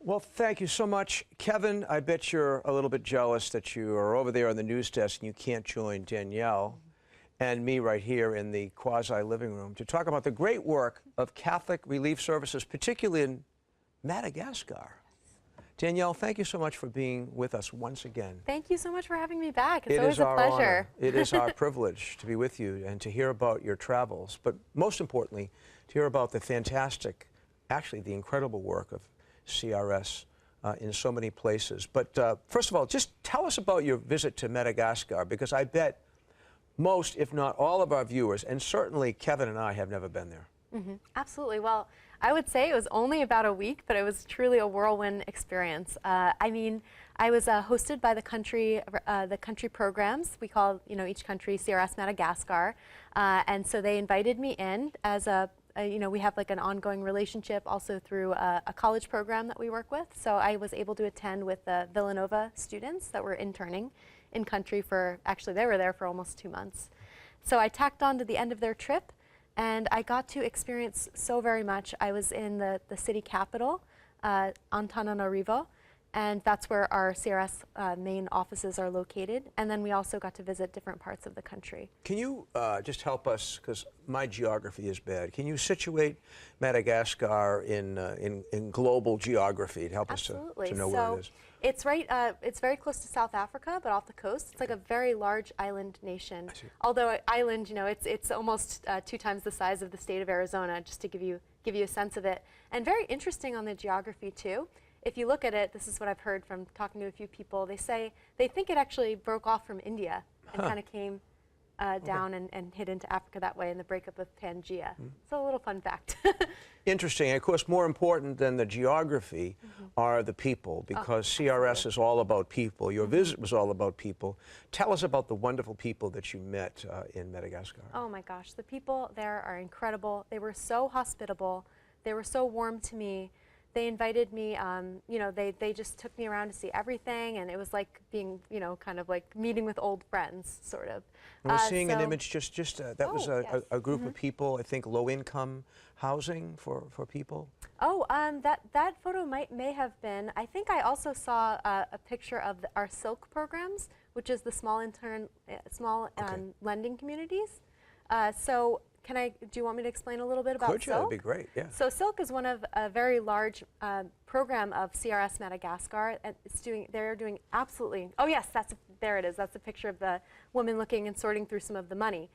Well, thank you so much. Kevin, I bet you're a little bit jealous that you are over there on the news desk and you can't join Danielle and me right here in the quasi-living room to talk about the great work of Catholic Relief Services, particularly in Madagascar. Danielle, thank you so much for being with us once again. Thank you so much for having me back. It's always a pleasure. It is our privilege to be with you and to hear about your travels, but most importantly, to hear about the fantastic, actually the incredible work of CRS in so many places. But first of all, just tell us about your visit to Madagascar, because I bet most, if not all of our viewers, and certainly Kevin and I, have never been there. Absolutely. Well, I would say it was only about a week, but it was truly a whirlwind experience. I mean, I was hosted by the country programs. We call, each country CRS Madagascar, and so they invited me in as a we have like an ongoing relationship also through a college program that we work with. So I was able to attend with the Villanova students that were interning in country for, actually they were there for almost 2 months. So I tacked on to the end of their trip and I got to experience so very much. I was in the city capital, Antananarivo, and that's where our CRS main offices are located. And then we also got to visit different parts of the country. Can you just help us, because my geography is bad, can you situate Madagascar in global geography to help us to know where it is? It's right, it's very close to South Africa, but off the coast. It's like a very large island nation. Although island, it's almost 2 times the size of the state of Arizona, just to give you a sense of it. And very interesting on the geography too. If you look at it, this is what I've heard from talking to a few people, they say they think it actually broke off from India and kind of came down and hit into Africa that way in the breakup of Pangaea. So a little fun fact. Interesting. And of course, more important than the geography are the people, because CRS is all about people. Your visit was all about people. Tell us about the wonderful people that you met in Madagascar. Oh my gosh, the people there are incredible. They were so hospitable. They were so warm to me. They invited me, they just took me around to see everything, and it was like being, kind of like meeting with old friends, sort of. I was seeing an image, that was a group of people, I think low-income housing for people. Oh, that photo may have been. I think I also saw a picture of our Silk programs, which is the small lending communities. So. Do you want me to explain a little bit about Silk? That'd be great, yeah. So Silk is one of a very large program of CRS Madagascar. And they're doing absolutely, oh yes, there it is. That's a picture of the woman looking and sorting through some of the money.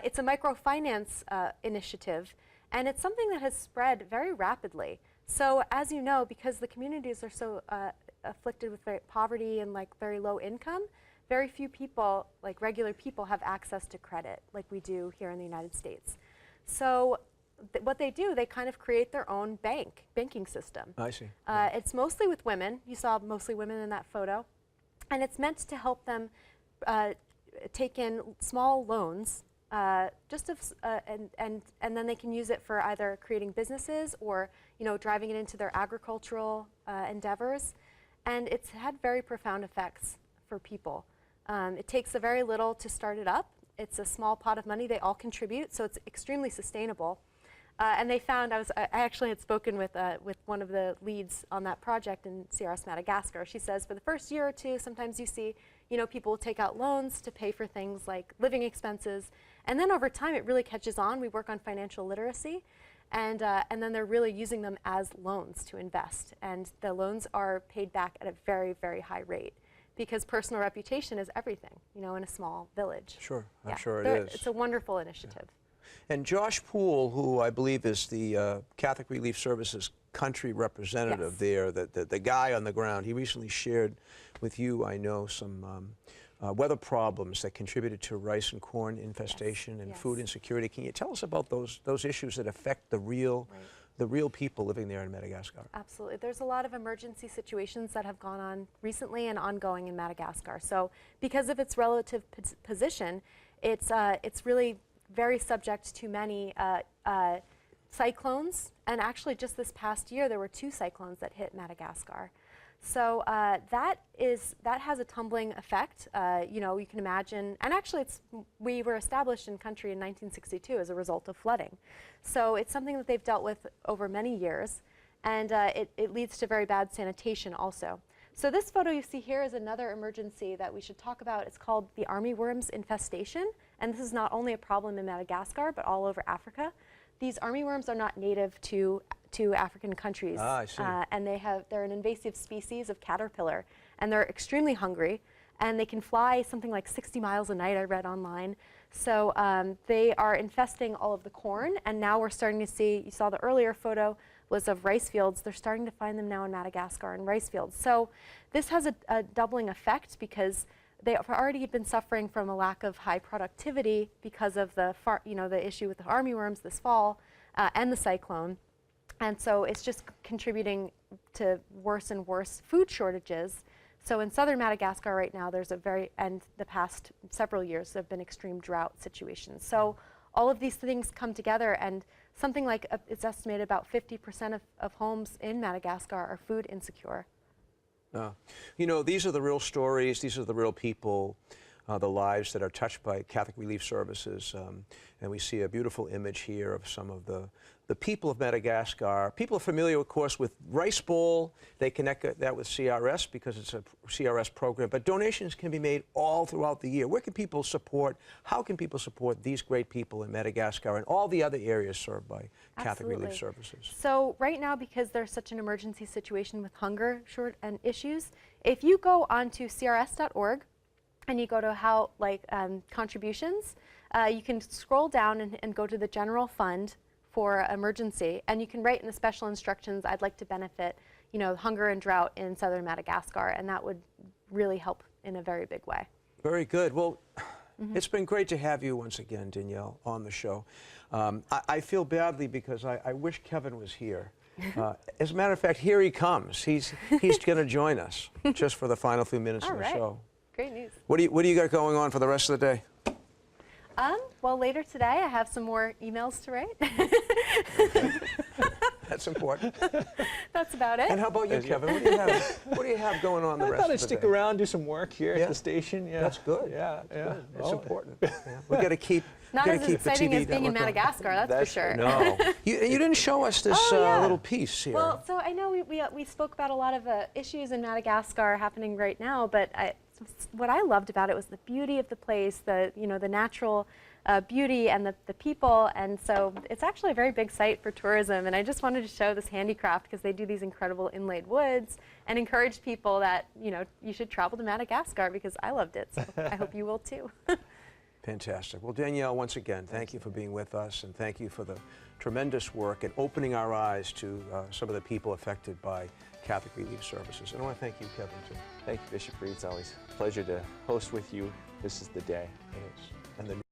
It's a microfinance initiative, and it's something that has spread very rapidly. So as you know, because the communities are so afflicted with poverty and like very low income, very few people, like regular people, have access to credit like we do here in the United States. So what they do, they kind of create their own banking system. I see. It's mostly with women. You saw mostly women in that photo. And it's meant to help them take in small loans, and then they can use it for either creating businesses or driving it into their agricultural endeavors. And it's had very profound effects for people. It takes a very little to start it up. It's a small pot of money. They all contribute, so it's extremely sustainable. And they found, I actually had spoken with one of the leads on that project in CRS Madagascar. She says for the first year or two, sometimes you see, people will take out loans to pay for things like living expenses. And then over time, it really catches on. We work on financial literacy. And then they're really using them as loans to invest. And the loans are paid back at a very, very high rate, because personal reputation is everything, in a small village. Sure, I'm sure it is. It's a wonderful initiative. Yeah. And Josh Poole, who I believe is the Catholic Relief Services country representative there, the guy on the ground, he recently shared with you, I know, some weather problems that contributed to rice and corn infestation and food insecurity. Can you tell us about those issues that affect the real people living there in Madagascar? Absolutely. There's a lot of emergency situations that have gone on recently and ongoing in Madagascar. So because of its relative position, it's really very subject to many cyclones. And actually just this past year, there were 2 cyclones that hit Madagascar. So that has a tumbling effect. You can imagine, and actually we were established in country in 1962 as a result of flooding. So it's something that they've dealt with over many years. and it leads to very bad sanitation also. So this photo you see here is another emergency that we should talk about. It's called the armyworms infestation, and this is not only a problem in Madagascar, but all over Africa. These armyworms are not native to African countries, I see. and they're an invasive species of caterpillar, and they're extremely hungry, and they can fly something like 60 miles a night, I read online. So they are infesting all of the corn, and now we're starting to see, you saw the earlier photo was of rice fields. They're starting to find them now in Madagascar in rice fields. So this has a doubling effect because they have already been suffering from a lack of high productivity because of the issue with the armyworms this fall and the cyclone. And so it's just contributing to worse and worse food shortages. So in southern Madagascar right now, there's and the past several years, there have been extreme drought situations. So all of these things come together, and something like, it's estimated about 50% of homes in Madagascar are food insecure. You know, these are the real stories, these are the real people, the lives that are touched by Catholic Relief Services. And we see a beautiful image here of some of the people of Madagascar. People are familiar, of course, with Rice Bowl. They connect that with CRS because it's a CRS program. But donations can be made all throughout the year. Where can people support, how can people support these great people in Madagascar and all the other areas served by Catholic Relief Services? So right now, because there's such an emergency situation with hunger and issues, if you go onto crs.org and you go to contributions, you can scroll down and go to the general fund for emergency, and you can write in the special instructions, I'd like to benefit, hunger and drought in southern Madagascar, and that would really help in a very big way. Very good. Well, it's been great to have you once again, Danielle, on the show. I feel badly because I wish Kevin was here. As a matter of fact, here he comes. He's going to join us just for the final few minutes of the show. Great news. What do you got going on for the rest of the day? Well, later today, I have some more emails to write. That's important. That's about it. And how about you, Kevin? What do you have going on the rest of the day? I thought I'd stick around, do some work here at the station. Yeah, that's good. Yeah, good. It's important. Yeah. We got to keep. Not as exciting as being in Madagascar, that's for sure. No. You didn't show us this little piece here. Well, so I know we spoke about a lot of issues in Madagascar happening right now, but what I loved about it was the beauty of the place, the natural beauty and the people, and so it's actually a very big site for tourism, and I just wanted to show this handicraft because they do these incredible inlaid woods and encourage people that you should travel to Madagascar because I loved it, so I hope you will too. Fantastic. Well, Danielle, once again, thank you for being with us, and thank you for the tremendous work and opening our eyes to some of the people affected by Catholic Relief Services. And I want to thank you, Kevin, too. Thank you, Bishop Reed. It's always a pleasure to host with you. This is the day. It is. And the